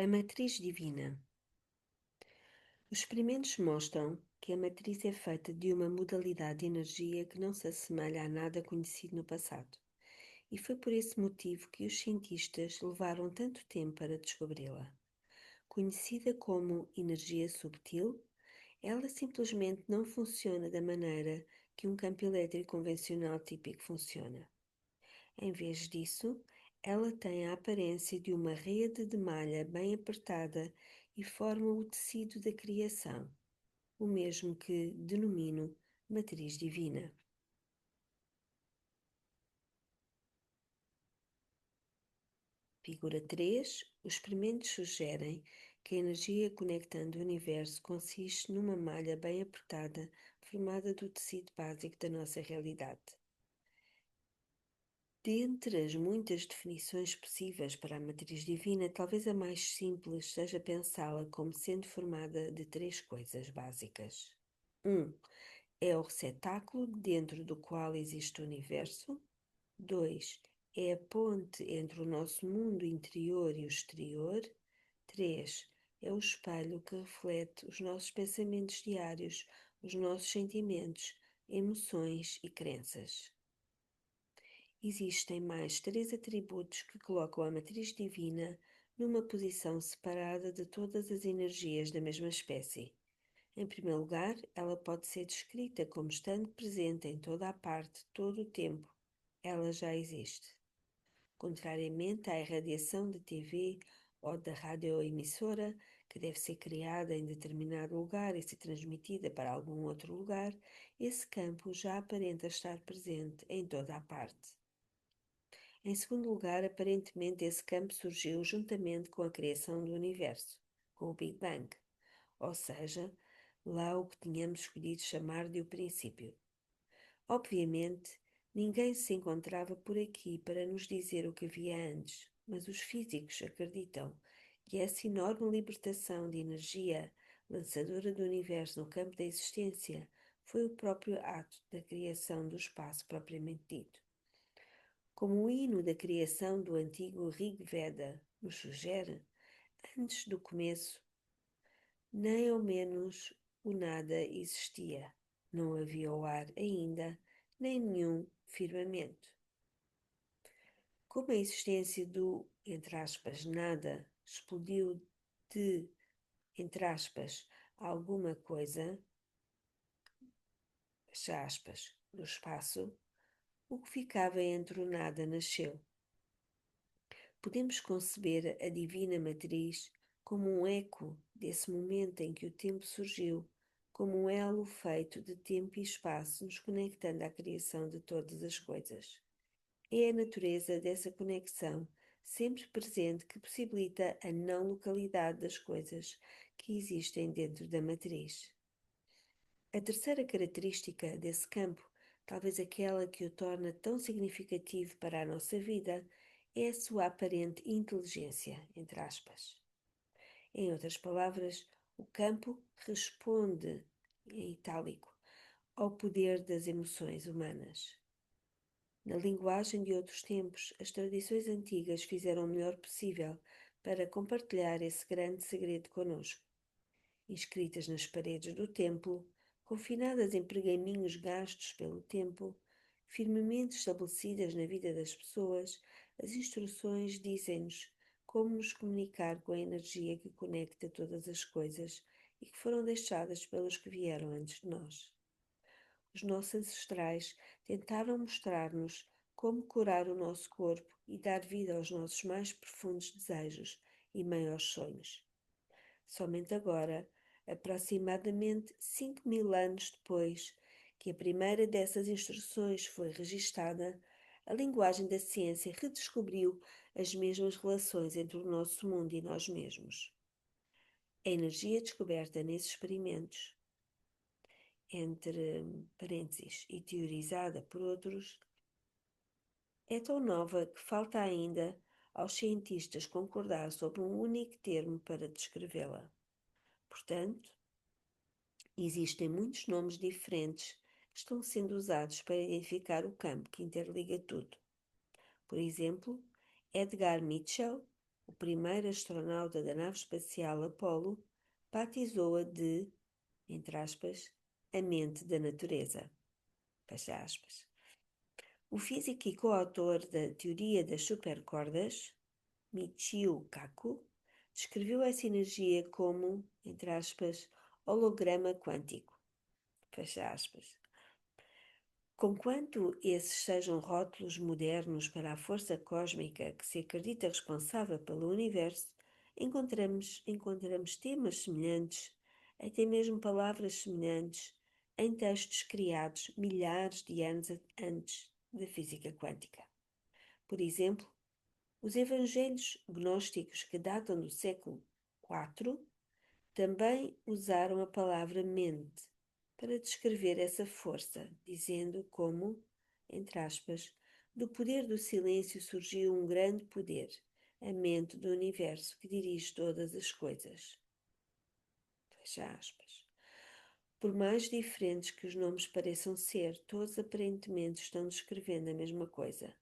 A matriz divina. Os experimentos mostram que a matriz é feita de uma modalidade de energia que não se assemelha a nada conhecido no passado. E foi por esse motivo que os cientistas levaram tanto tempo para descobri-la. Conhecida como energia subtil, ela simplesmente não funciona da maneira que um campo elétrico convencional típico funciona. Em vez disso, ela tem a aparência de uma rede de malha bem apertada e forma o tecido da criação, o mesmo que denomino matriz divina. Figura 3. Os experimentos sugerem que a energia conectando o universo consiste numa malha bem apertada formada do tecido básico da nossa realidade. Dentre as muitas definições possíveis para a matriz divina, talvez a mais simples seja pensá-la como sendo formada de três coisas básicas. 1. É o receptáculo dentro do qual existe o universo. 2. É a ponte entre o nosso mundo interior e o exterior. 3. É o espelho que reflete os nossos pensamentos diários, os nossos sentimentos, emoções e crenças. Existem mais três atributos que colocam a matriz divina numa posição separada de todas as energias da mesma espécie. Em primeiro lugar, ela pode ser descrita como estando presente em toda a parte, todo o tempo. Ela já existe. Contrariamente à irradiação de TV ou da radioemissora, que deve ser criada em determinado lugar e ser transmitida para algum outro lugar, esse campo já aparenta estar presente em toda a parte. Em segundo lugar, aparentemente esse campo surgiu juntamente com a criação do universo, com o Big Bang, ou seja, lá o que tínhamos escolhido chamar de o princípio. Obviamente, ninguém se encontrava por aqui para nos dizer o que havia antes, mas os físicos acreditam que essa enorme libertação de energia lançadora do universo no campo da existência foi o próprio ato da criação do espaço propriamente dito. Como o hino da criação do antigo Rig Veda nos sugere, antes do começo, nem ao menos o nada existia. Não havia o ar ainda, nem nenhum firmamento. Como a existência do, entre aspas, nada explodiu de, entre aspas, alguma coisa, fecha aspas, do espaço, o que ficava entre o nada nasceu. Podemos conceber a Divina Matriz como um eco desse momento em que o tempo surgiu, como um elo feito de tempo e espaço nos conectando à criação de todas as coisas. É a natureza dessa conexão, sempre presente, que possibilita a não localidade das coisas que existem dentro da matriz. A terceira característica desse campo, talvez aquela que o torna tão significativo para a nossa vida, é a sua aparente inteligência, entre aspas. Em outras palavras, o campo responde, em itálico, ao poder das emoções humanas. Na linguagem de outros tempos, as tradições antigas fizeram o melhor possível para compartilhar esse grande segredo conosco. Inscritas nas paredes do templo, confinadas em pergaminhos gastos pelo tempo, firmemente estabelecidas na vida das pessoas, as instruções dizem-nos como nos comunicar com a energia que conecta todas as coisas e que foram deixadas pelos que vieram antes de nós. Os nossos ancestrais tentaram mostrar-nos como curar o nosso corpo e dar vida aos nossos mais profundos desejos e maiores sonhos. Somente agora, aproximadamente 5.000 anos depois que a primeira dessas instruções foi registada, a linguagem da ciência redescobriu as mesmas relações entre o nosso mundo e nós mesmos. A energia descoberta nesses experimentos, entre parênteses, e teorizada por outros, é tão nova que falta ainda aos cientistas concordar sobre um único termo para descrevê-la. Portanto, existem muitos nomes diferentes que estão sendo usados para identificar o campo que interliga tudo. Por exemplo, Edgar Mitchell, o primeiro astronauta da nave espacial Apollo, batizou-a de, entre aspas, a mente da natureza. Fecha aspas. O físico e coautor da teoria das supercordas, Michio Kaku, descreveu essa energia como, entre aspas, holograma quântico. Fecha aspas. Conquanto esses sejam rótulos modernos para a força cósmica que se acredita responsável pelo universo, encontramos temas semelhantes, até mesmo palavras semelhantes, em textos criados milhares de anos antes da física quântica. Por exemplo, os evangelhos gnósticos que datam do século IV também usaram a palavra mente para descrever essa força, dizendo como, entre aspas, do poder do silêncio surgiu um grande poder, a mente do universo que dirige todas as coisas. Fecha aspas. Por mais diferentes que os nomes pareçam ser, todos aparentemente estão descrevendo a mesma coisa,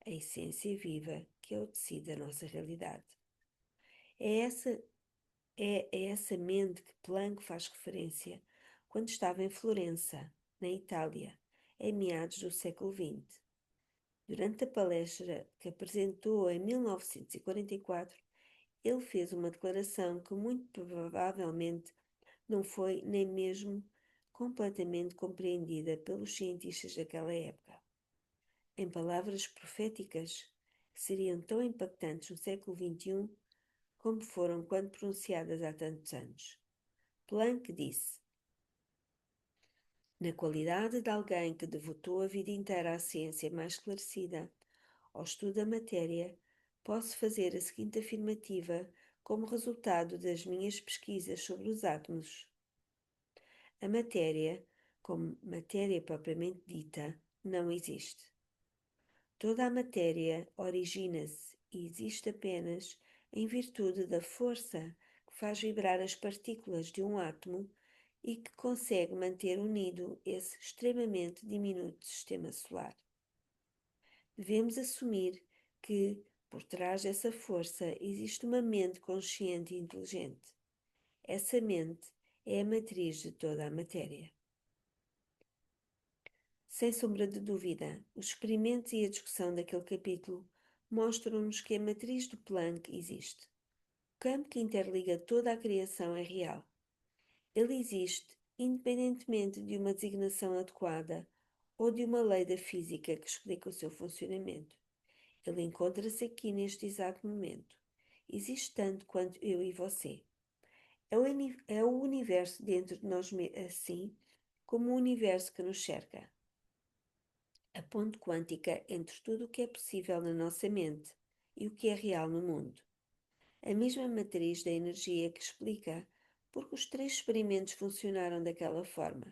a essência viva que é o tecido da nossa realidade. É a essa mente que Planck faz referência quando estava em Florença, na Itália, em meados do século XX. Durante a palestra que apresentou em 1944, ele fez uma declaração que muito provavelmente não foi nem mesmo completamente compreendida pelos cientistas daquela época. Em palavras proféticas, que seriam tão impactantes no século XXI como foram quando pronunciadas há tantos anos. Planck disse: na qualidade de alguém que devotou a vida inteira à ciência mais esclarecida, ao estudo da matéria, posso fazer a seguinte afirmativa como resultado das minhas pesquisas sobre os átomos. A matéria, como matéria propriamente dita, não existe. Toda a matéria origina-se e existe apenas em virtude da força que faz vibrar as partículas de um átomo e que consegue manter unido esse extremamente diminuto sistema solar. Devemos assumir que, por trás dessa força, existe uma mente consciente e inteligente. Essa mente é a matriz de toda a matéria. Sem sombra de dúvida, os experimentos e a discussão daquele capítulo mostram-nos que a matriz do Planck existe. O campo que interliga toda a criação é real. Ele existe independentemente de uma designação adequada ou de uma lei da física que explica o seu funcionamento. Ele encontra-se aqui neste exato momento. Existe tanto quanto eu e você. É o universo dentro de nós, assim como o universo que nos cerca. A ponte quântica entre tudo o que é possível na nossa mente e o que é real no mundo. A mesma matriz da energia que explica porque os três experimentos funcionaram daquela forma.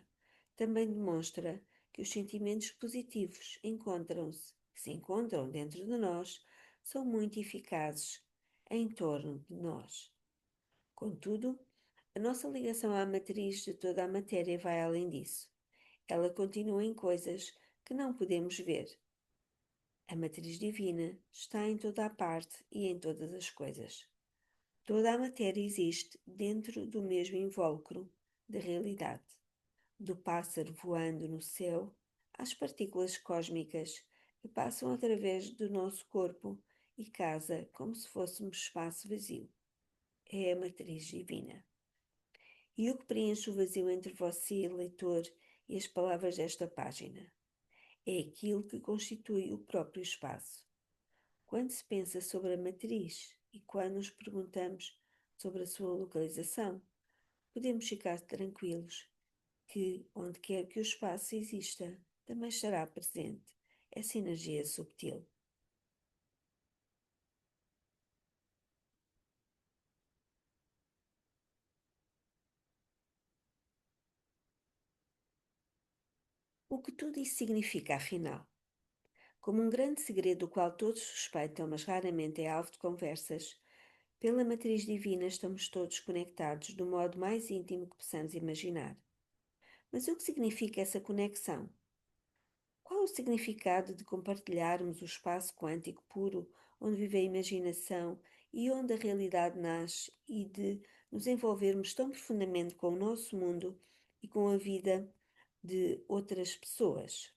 Também demonstra que os sentimentos positivos que se encontram dentro de nós, são muito eficazes em torno de nós. Contudo, a nossa ligação à matriz de toda a matéria vai além disso. Ela continua em coisas que não podemos ver. A matriz divina está em toda a parte e em todas as coisas. Toda a matéria existe dentro do mesmo invólucro de realidade. Do pássaro voando no céu às partículas cósmicas que passam através do nosso corpo e casa como se fôssemos espaço vazio. É a matriz divina. E o que preenche o vazio entre você, leitor, e as palavras desta página? É aquilo que constitui o próprio espaço. Quando se pensa sobre a matriz e quando nos perguntamos sobre a sua localização, podemos ficar tranquilos que, onde quer que o espaço exista, também estará presente essa energia subtil. O que tudo isso significa, afinal? Como um grande segredo do qual todos suspeitam, mas raramente é alvo de conversas, pela matriz divina estamos todos conectados do modo mais íntimo que possamos imaginar. Mas o que significa essa conexão? Qual o significado de compartilharmos o espaço quântico puro onde vive a imaginação e onde a realidade nasce e de nos envolvermos tão profundamente com o nosso mundo e com a vida de outras pessoas.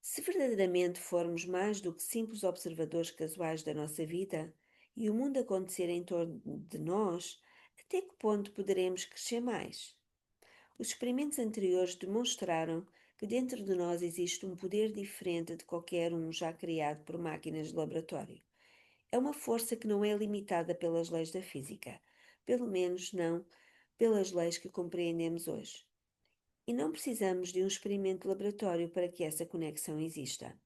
Se verdadeiramente formos mais do que simples observadores casuais da nossa vida e o mundo acontecer em torno de nós, até que ponto poderemos crescer mais? Os experimentos anteriores demonstraram que dentro de nós existe um poder diferente de qualquer um já criado por máquinas de laboratório. É uma força que não é limitada pelas leis da física, pelo menos não pelas leis que compreendemos hoje. E não precisamos de um experimento de laboratório para que essa conexão exista.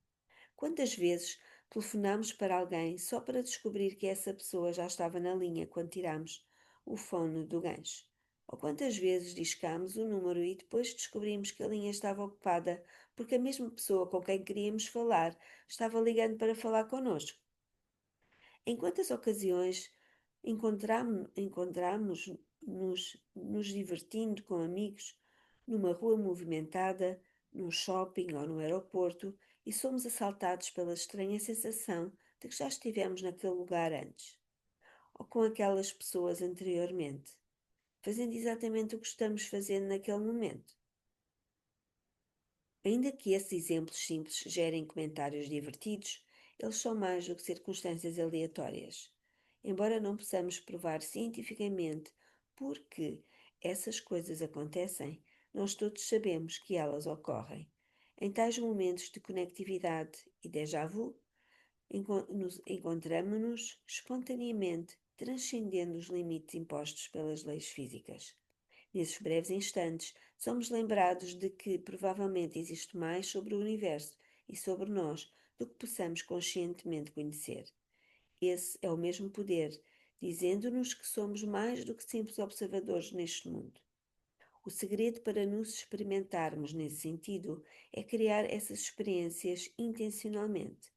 Quantas vezes telefonamos para alguém só para descobrir que essa pessoa já estava na linha quando tiramos o fone do gancho? Ou quantas vezes discamos o número e depois descobrimos que a linha estava ocupada porque a mesma pessoa com quem queríamos falar estava ligando para falar connosco? Em quantas ocasiões encontramos-nos nos divertindo com amigos numa rua movimentada, num shopping ou no aeroporto e somos assaltados pela estranha sensação de que já estivemos naquele lugar antes, ou com aquelas pessoas anteriormente, fazendo exatamente o que estamos fazendo naquele momento? Ainda que esses exemplos simples gerem comentários divertidos, eles são mais do que circunstâncias aleatórias. Embora não possamos provar cientificamente por que essas coisas acontecem, nós todos sabemos que elas ocorrem. Em tais momentos de conectividade e déjà vu, encontramos-nos espontaneamente transcendendo os limites impostos pelas leis físicas. Nesses breves instantes, somos lembrados de que provavelmente existe mais sobre o universo e sobre nós do que possamos conscientemente conhecer. Esse é o mesmo poder, dizendo-nos que somos mais do que simples observadores neste mundo. O segredo para nos experimentarmos nesse sentido é criar essas experiências intencionalmente,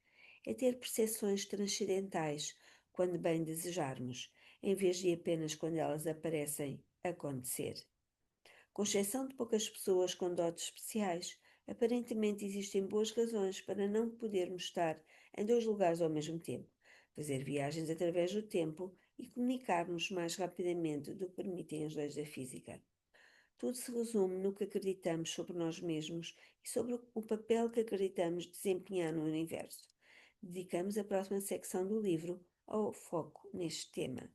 é ter percepções transcendentais quando bem desejarmos, em vez de apenas quando elas aparecem acontecer. Com exceção de poucas pessoas com dotes especiais, aparentemente existem boas razões para não podermos estar em dois lugares ao mesmo tempo, fazer viagens através do tempo e comunicar-nos mais rapidamente do que permitem as leis da física. Tudo se resume no que acreditamos sobre nós mesmos e sobre o papel que acreditamos desempenhar no universo. Dedicamos a próxima secção do livro ao foco neste tema.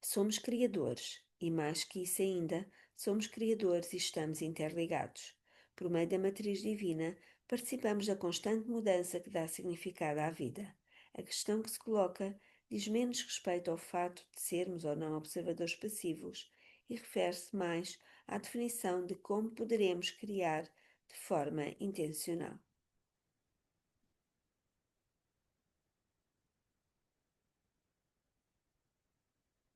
Somos criadores e, mais que isso ainda, somos criadores e estamos interligados. Por meio da matriz divina, participamos da constante mudança que dá significado à vida. A questão que se coloca diz menos respeito ao fato de sermos ou não observadores passivos e refere-se mais à definição de como poderemos criar de forma intencional.